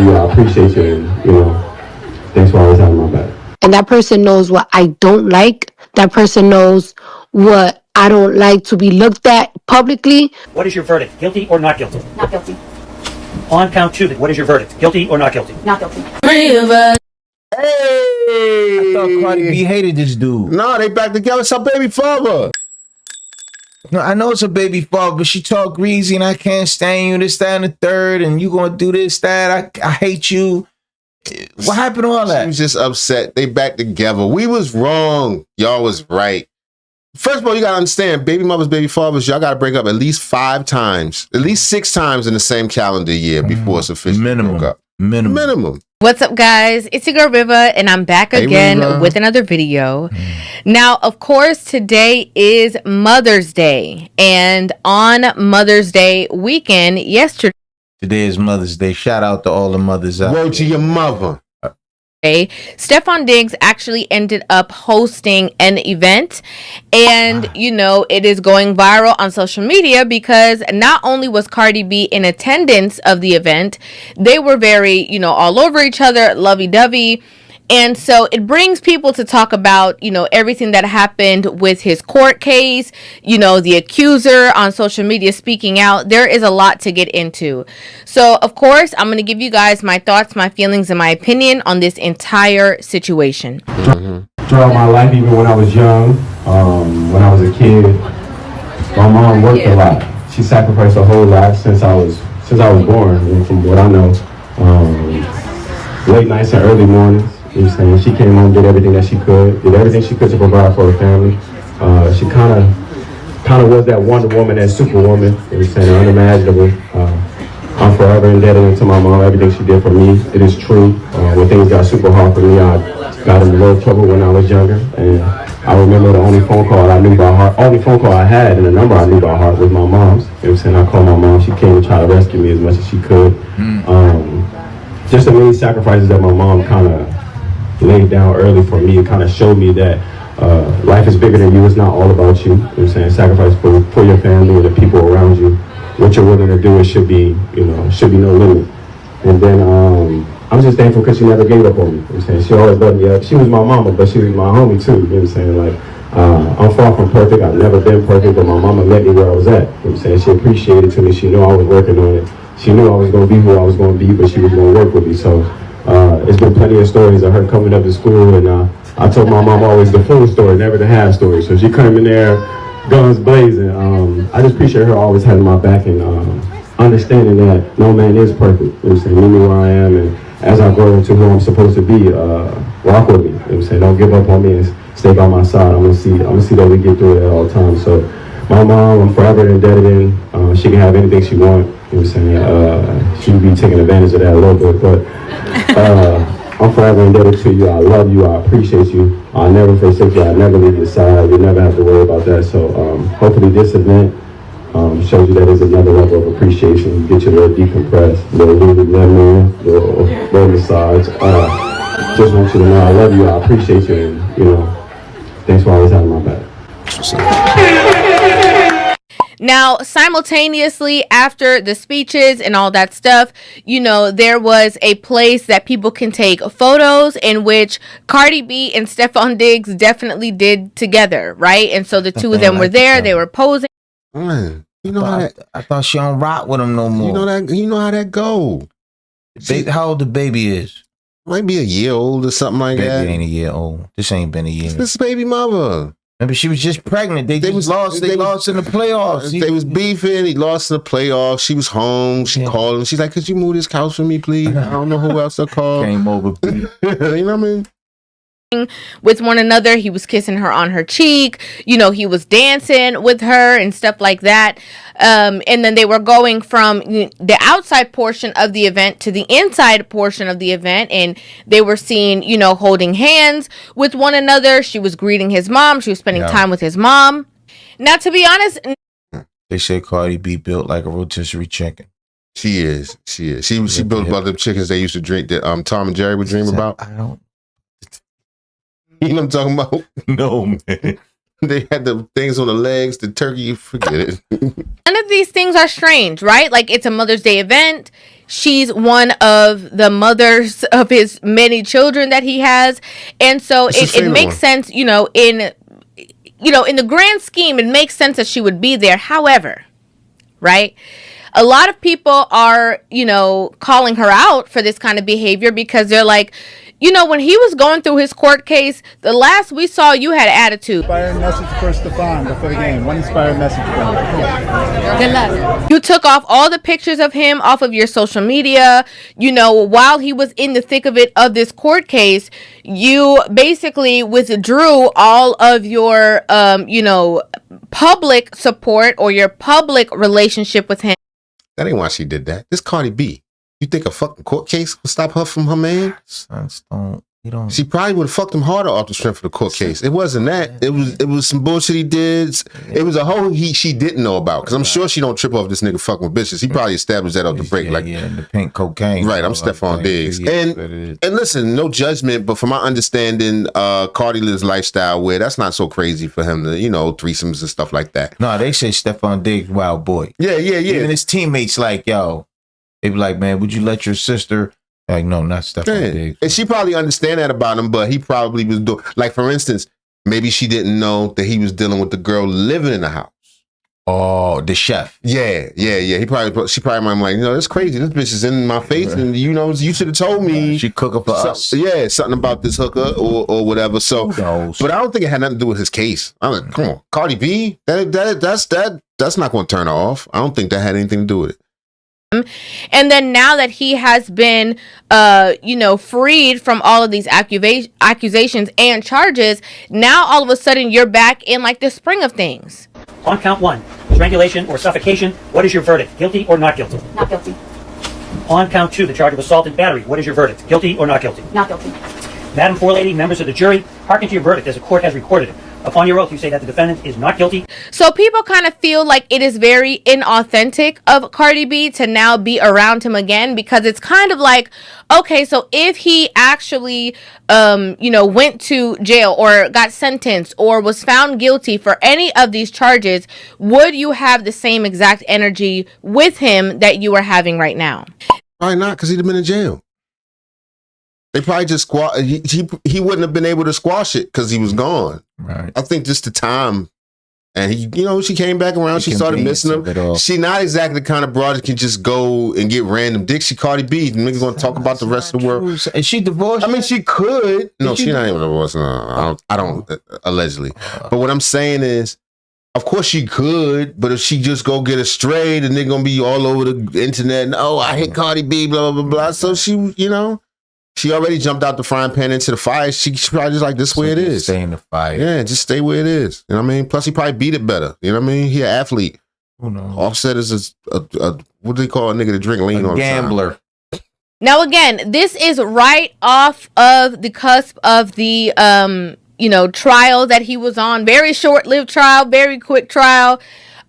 you. I appreciate you. And, you know, thanks for always having my back. And that person knows what I don't like. That person knows what I don't like to be looked at publicly. What is your verdict? Guilty or not guilty? Not guilty. On count 2, what is your verdict? Guilty or not guilty? Not guilty. Hey! I thought Cardi B hated this dude. No, they back together. It's her baby father. No, I know it's a baby father, but she talk greasy and I can't stand you, this, that, and the third, and you gonna do this, that. I hate you. What happened to all that? She was just upset. They back together. We was wrong. Y'all was right. First of all, you gotta understand, baby mothers, baby fathers, y'all gotta break up at least 5 times, at least 6 times in the same calendar year before it's officially broke up. Minimum. What's up, guys? It's your girl Riva, and I'm back again with another video. Now, of course, today is Mother's Day, and on Mother's Day weekend, yesterday. Today is Mother's Day. Shout out to all the mothers out there. Word to your mother. Stefon Diggs actually ended up hosting an event, and you know, it is going viral on social media because not only was Cardi B in attendance of the event, they were very, you know, all over each other, lovey-dovey. And so it brings people to talk about, you know, everything that happened with his court case, you know, the accuser on social media speaking out. There is a lot to get into. So, of course, I'm going to give you guys my thoughts, my feelings, and my opinion on this entire situation. Throughout my life, even when I was young, when I was a kid, my mom worked a lot. She sacrificed a whole lot since I was born, and from what I know. Late nights and early mornings. You know what I'm saying? She came home, did everything she could to provide for her family. She kind of was that Wonder Woman, that Superwoman. You know what I'm saying? Unimaginable. I'm forever indebted to my mom. Everything she did for me, it is true. When things got super hard for me, I got in a little trouble when I was younger, and I remember the only phone call I knew by heart, only phone call I had, and the number I knew by heart was my mom's. You know what I'm saying? I called my mom. She came to try to rescue me as much as she could. Just the many sacrifices that my mom kind of laid down early for me. It kind of showed me that life is bigger than you. It's not all about you. You know what I'm saying? Sacrifice for your family and the people around you. What you're willing to do, it should be, you know, should be no limit. And then I'm just thankful because she never gave up on me. You know what I'm saying? She always loved me up. She was my mama, but she was my homie too. You know what I'm saying? Like, I'm far from perfect. I've never been perfect, but my mama met me where I was at. You know what I'm saying? She appreciated it to me. She knew I was working on it. She knew I was going to be who I was going to be, but she was going to work with me. So it's been plenty of stories of her coming up to school, and I told my mom always the full story, never the half story. So she come in there, guns blazing. I just appreciate her always having my back and understanding that no man is perfect. You know what I'm saying? Meet me where I am, and as I grow into who I'm supposed to be, rock with me. You know what I'm saying? Don't give up on me and stay by my side. I'm gonna see that we get through it at all times. So my mom, I'm forever indebted in. She can have anything she wants. You know what I'm saying? She'll be taking advantage of that a little bit, but I'm forever indebted to you. I love you. I appreciate you. I'll never forsake you. I'll never leave your side. You'll never have to worry about that. So hopefully this event shows you that there's another level of appreciation. Get you a little decompressed, little lemon, little massage. Just want you to know I love you. I appreciate you. And, you know, thanks for always having my back. Now, simultaneously after the speeches and all that stuff, you know, there was a place that people can take photos in which Cardi B and Stefon Diggs definitely did together, right? And so the two of them were there. They were posing. Man, you know how that, I thought she don't rock with him no more. You know how that go. How old the baby is? Might be a year old or something like that. Baby ain't a year old. This ain't been a year. This baby mother. Maybe she was just pregnant. They lost in the playoffs. They was beefing. He lost in the playoffs. She was home. She called him. She's like, "Could you move this couch for me, please? I don't know who else to call." Came over. You know what I mean? With one another. He was kissing her on her cheek, you know, he was dancing with her and stuff like that, and then they were going from the outside portion of the event to the inside portion of the event, and they were seen, you know, holding hands with one another. She was greeting his mom. She was spending time with his mom. Now, to be honest, they say Cardi B built like a rotisserie chicken. She is. She built about the chickens they used to drink that Tom and Jerry would dream about. I don't. You know what I'm talking about? No, man. They had the things on the legs, the turkey, forget it. None of these things are strange, right? Like, it's a Mother's Day event. She's one of the mothers of his many children that he has. And so it makes sense, in the grand scheme, it makes sense that she would be there. However, right? A lot of people are, calling her out for this kind of behavior because they're like, when he was going through his court case, the last we saw, you had attitude. Inspiring message for Stefon before the game. One inspiring message for him. Good luck. You took off all the pictures of him off of your social media. While he was in the thick of it of this court case, you basically withdrew all of your, public support or your public relationship with him. That ain't why she did that. This Cardi B. You think a fucking court case would stop her from her man? She probably would have fucked him harder off the strength of the court case. It wasn't that. It was some bullshit he did. It was a whole she didn't know about. Because I'm sure she don't trip off this nigga fucking with bitches. He probably established that off the break. The pink cocaine. Right, I'm Stefon Diggs. And listen, no judgment, but from my understanding, Cardi lives lifestyle where that's not so crazy for him to, threesomes and stuff like that. No, they say Stefon Diggs, wild boy. Yeah. Even his teammates like, yo, they be like, man, would you let your sister? Like, no, not Stefon Diggs. And she probably understand that about him, but he probably was doing, like, for instance, maybe she didn't know that he was dealing with the girl living in the house. Oh, the chef. Yeah. She probably might be like, that's crazy. This bitch is in my face, and you should have told me. She cooking for us. Yeah, something about this hooker or whatever. So, but I don't think it had nothing to do with his case. I'm like, come on, Cardi B. That's not going to turn her off. I don't think that had anything to do with it. And then now that he has been, freed from all of these accusations and charges, now all of a sudden you're back in like the spring of things. On count 1, strangulation or suffocation, what is your verdict? Guilty or not guilty? Not guilty. On count 2, the charge of assault and battery, what is your verdict? Guilty or not guilty? Not guilty. Madam Forelady, members of the jury, hearken to your verdict as the court has recorded it. Upon your oath, you say that the defendant is not guilty. So people kind of feel like it is very inauthentic of Cardi B to now be around him again, because it's kind of like, okay, so if he actually, went to jail or got sentenced or was found guilty for any of these charges, would you have the same exact energy with him that you are having right now? Probably not, because he'd have been in jail. They probably just he wouldn't have been able to squash it because he was gone. Right. I think just the time. And she came back around. She started missing him. She not exactly the kind of broad that can just go and get random dicks. She Cardi B. Niggas gonna talk about the rest of the world. Is she divorced? I mean, she could. No, she's not even divorced. No, I don't allegedly. But what I'm saying is, of course she could, but if she just go get a stray, then they're gonna be all over the internet. And, I hate Cardi B. Blah blah blah blah. So she, she already jumped out the frying pan into the fire. She probably just like, this way it is. Stay in the fire. Yeah, just stay where it is. You know what I mean? Plus, he probably beat it better. You know what I mean? He an athlete. Who knows? Offset is a what do they call a nigga to drink lean on? Gambler. Now, again, this is right off of the cusp of the, trial that he was on. Very short-lived trial, very quick trial.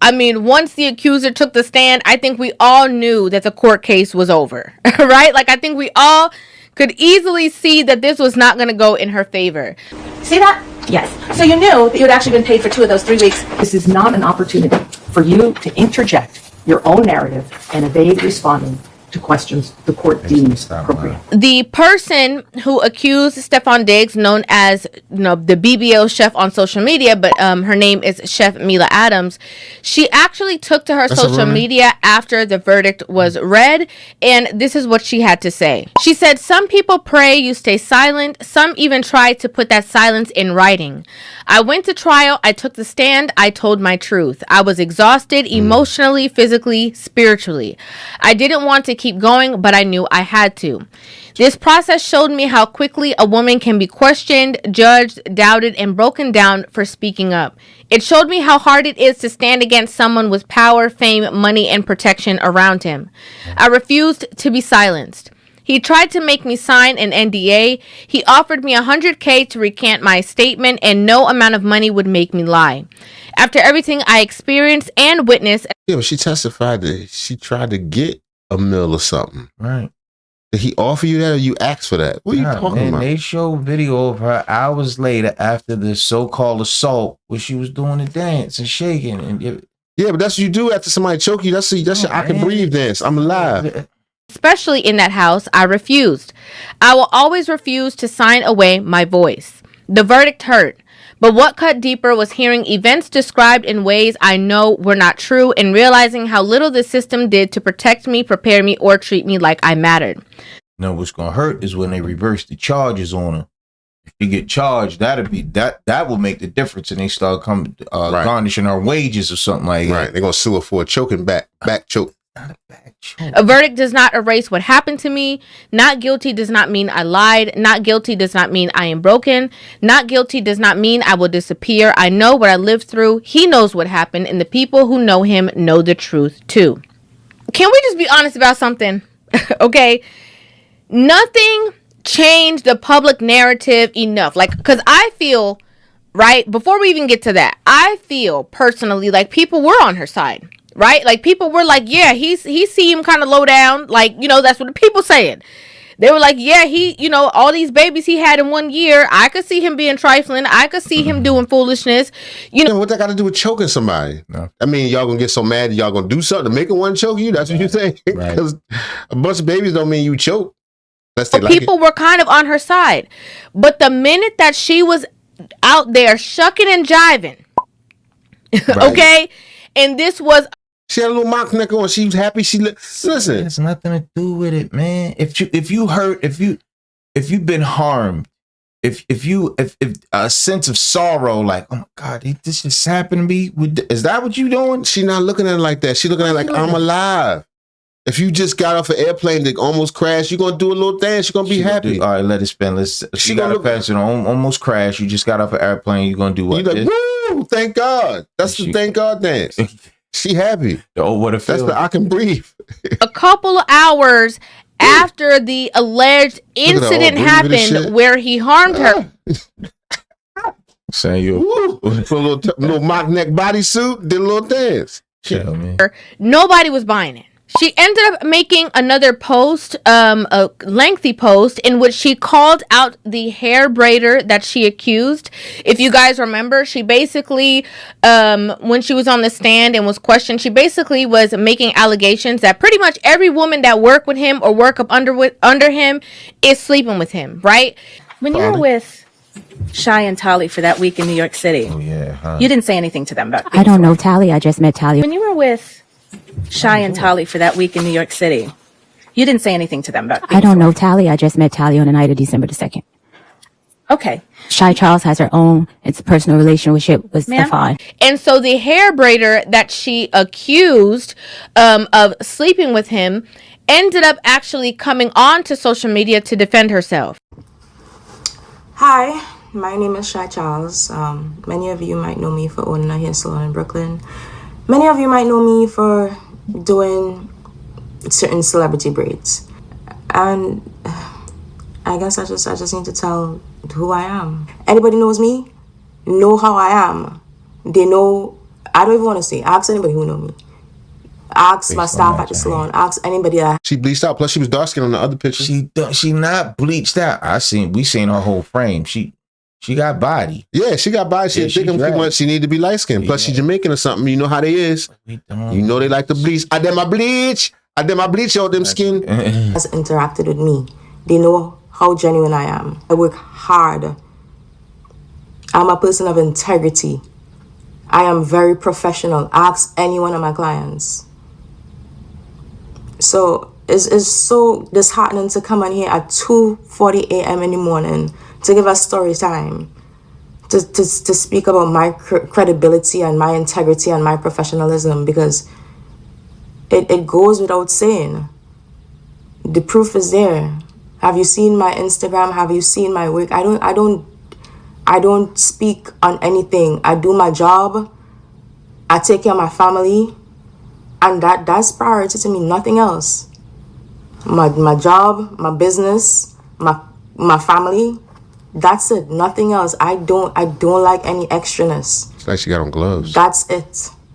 I mean, once the accuser took the stand, I think we all knew that the court case was over, right? Like, I think we all could easily see that this was not going to go in her favor. See that? Yes. So you knew that you had actually been paid for 2 of those 3 weeks. This is not an opportunity for you to interject your own narrative and evade responding to questions the court deems appropriate. The person who accused Stefon Diggs, known as the BBL chef on social media, but her name is Chef Mila Adams, she actually took to her social media after the verdict was read, and this is what she had to say. She said, "Some people pray you stay silent. Some even try to put that silence in writing. I went to trial. I took the stand. I told my truth. I was exhausted emotionally, physically, spiritually. I didn't want to keep going, but I knew I had to. This process showed me how quickly a woman can be questioned, judged, doubted, and broken down for speaking up. It showed me how hard it is to stand against someone with power, fame, money, and protection around him. I refused to be silenced. He tried to make me sign an NDA. He offered me $100K to recant my statement, and no amount of money would make me lie. After everything I experienced and witnessed..." Yeah, but she testified that she tried to get a meal or something. Right. Did he offer you that or you asked for that? What are you talking about? They show video of her hours later after the so-called assault where she was doing the dance and shaking. And yeah, but that's what you do after somebody choke you. That's your I can breathe dance. I'm alive. especially in that house, I refused. I will always refuse to sign away my voice. The verdict hurt. But what cut deeper was hearing events described in ways I know were not true and realizing how little the system did to protect me, prepare me, or treat me like I mattered. Now, what's gonna hurt is when they reverse the charges on her. If you get charged, that will make the difference, and they start coming garnishing her wages or something like that. Right, they're gonna sue her for a choking back choke. Not a back choke. A verdict does not erase what happened to me. Not guilty does not mean I lied. Not guilty does not mean I am broken. Not guilty does not mean I will disappear. I know what I lived through. He knows what happened, and the people who know him know the truth too. Can we just be honest about something? Okay? Nothing changed the public narrative enough. Like, because I feel, right, before we even get to that, I feel personally like people were on her side. Right? Like, people were like, yeah, he seemed kind of low down. Like, you know, that's what the people saying. They were like, yeah, he, you know, all these babies he had in 1 year, I could see him being trifling. I could see him doing foolishness. You know, what that got to do with choking somebody? No. I mean, y'all gonna get so mad, y'all gonna do something to make one choke you? That's what you're saying? Right. Because a bunch of babies don't mean you choke. Unless they people were kind of on her side. But the minute that she was out there shucking and jiving, okay, and this was... She had a little mock neck on. She was happy. Listen. It has nothing to do with it, man. If you've been harmed, if a sense of sorrow, like, oh my God, this just happened to me. Is that what you doing? She not looking at it like that. She looking at it like, I'm alive. If you just got off an airplane that almost crashed, you're gonna do a little dance. You're gonna be happy. All right, let it spin. She got a passenger almost crashed. You just got off an airplane. You're gonna do what? You're like, woo! Thank God. That's the thank God dance. She happy. Oh, what it feels. That's the I can breathe. A couple of hours after the alleged incident happened where he harmed her. Saying you put a little mock neck bodysuit, did a little dance. Yeah, man. Nobody was buying it. She ended up making another post, a lengthy post, in which she called out the hair braider that she accused. If you guys remember, she basically, when she was on the stand and was questioned, she basically was making allegations that pretty much every woman that worked with him or work up under him is sleeping with him, right? When you were with Shy and Tali for that week in New York City, you didn't say anything to them about I don't know Tali. I just met Tali. When you were with Shy and Tali for that week in New York City, you didn't say anything to them about I don't know Tali. I just met Tali on the night of December the 2nd. Okay. Shy Charles has her own, it's a personal relationship with Stefon. And so the hair braider that she accused of sleeping with him ended up actually coming on to social media to defend herself. Hi, my name is Shy Charles. Many of you might know me for owning a hair salon in Brooklyn. Many of you might know me for doing certain celebrity braids. And I guess I just need to tell who I am. Anybody knows me, know how I am. They know, I don't even want to say, ask anybody who know me. Ask my staff at the salon, ask anybody that. She bleached out, plus she was dark skinned on the other picture. She not bleached out. We seen her whole frame. She got body. Yeah, she got body. She she need to be light skinned. Plus, she's Jamaican or something. You know how they is. You know they like to bleach. I did my bleach on them skin. Has interacted with me. They know how genuine I am. I work hard. I'm a person of integrity. I am very professional. Ask any one of my clients. So it's so disheartening to come in here at 2:40 a.m. in the morning to give us story time, to speak about my credibility and my integrity and my professionalism, because it goes without saying. The proof is there. Have you seen my Instagram? Have you seen my work? I don't speak on anything. I do my job. I take care of my family, and that's priority to me. Nothing else. My job, my business, my family. That's it. Nothing else. I don't like any extraness. It's like she got on gloves. That's it.